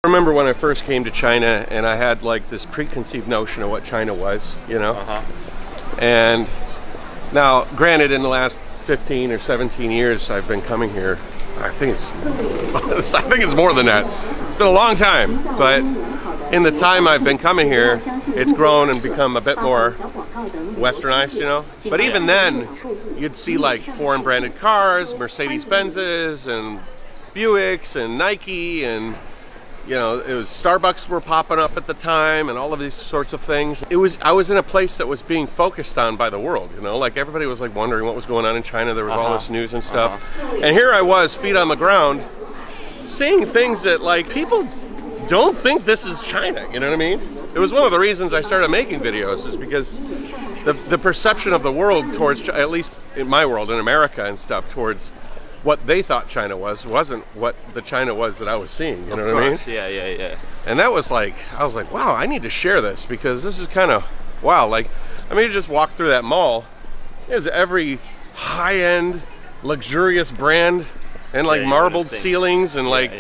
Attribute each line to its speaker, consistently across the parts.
Speaker 1: I remember when I first came to China and I had like this preconceived notion of what China was, you know? And now, granted, in the last 15 or 17 years I've been coming here, I think it's more than that. It's been a long time, but in the time I've been coming here, it's grown and become a bit more westernized, you know? But even then, you'd see like foreign branded cars, Mercedes-Benzes and Buicks and Nike, and you know, it was Starbucks were popping up at the time and all of these sorts of things. I was in a place that was being focused on by the world, you know, like everybody was like wondering what was going on in China. There was all this news and stuff. And here I was, feet on the ground, seeing things that like people don't think this is China, you know what I mean? It was one of the reasons I started making videos, is because the perception of the world towards, at least in my world, in America and stuff, towards what they thought China wasn't what the China was that I was seeing, you know what I mean?
Speaker 2: Yeah.
Speaker 1: And that was like, I was like, wow, I need to share this, because this is kind of, wow, like, I mean, you just walk through that mall, there's every high-end, luxurious brand, and like marbled ceilings, and like,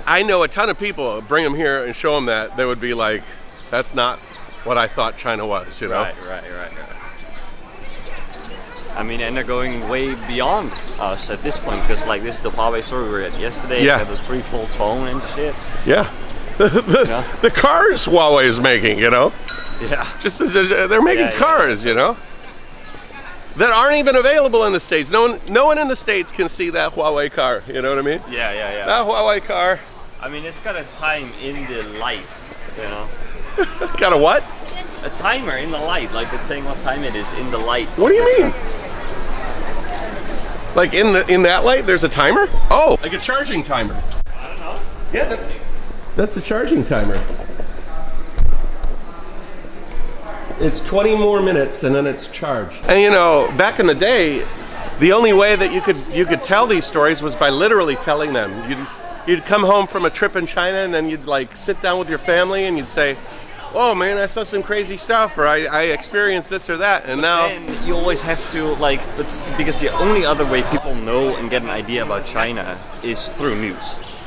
Speaker 1: I know a ton of people, bring them here and show them that, they would be like, that's not what I thought China was, you know?
Speaker 2: Right. I mean, and they're going way beyond us at this point, because like this is the Huawei store we were at yesterday.
Speaker 1: Yeah.
Speaker 2: They had the 3-fold phone and shit.
Speaker 1: Yeah. The cars Huawei is making, you know?
Speaker 2: Yeah.
Speaker 1: Just they're making cars, you know, that aren't even available in the States. No one in the States can see that Huawei car. You know what I mean?
Speaker 2: Yeah.
Speaker 1: That Huawei car.
Speaker 2: I mean, it's got a time in the light, you know.
Speaker 1: Got a what?
Speaker 2: A timer in the light, like it's saying what time it is in the light.
Speaker 1: What do you mean? Like in that light, there's a timer? Oh, like a charging timer.
Speaker 2: I don't know.
Speaker 1: Yeah, that's a charging timer. It's 20 more minutes and then it's charged. And you know, back in the day, the only way that you could tell these stories was by literally telling them. You'd come home from a trip in China and then you'd like sit down with your family and you'd say, oh man, I saw some crazy stuff, or I experienced this or that, and now...
Speaker 2: And you always have to, like, because the only other way people know and get an idea about China is through news.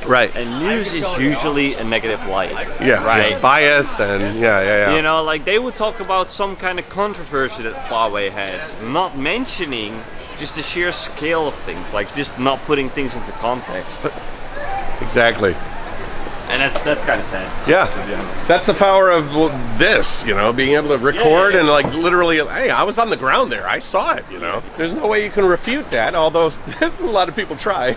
Speaker 1: Right.
Speaker 2: And news is usually a negative light.
Speaker 1: Yeah,
Speaker 2: right.
Speaker 1: Yeah, bias and yeah.
Speaker 2: You know, like they would talk about some kind of controversy that Huawei had, not mentioning just the sheer scale of things, like just not putting things into context.
Speaker 1: Exactly.
Speaker 2: And that's kind of sad.
Speaker 1: Yeah, that's the power of this, you know, being able to record and like literally, hey, I was on the ground there, I saw it, you know. There's no way you can refute that, although a lot of people try.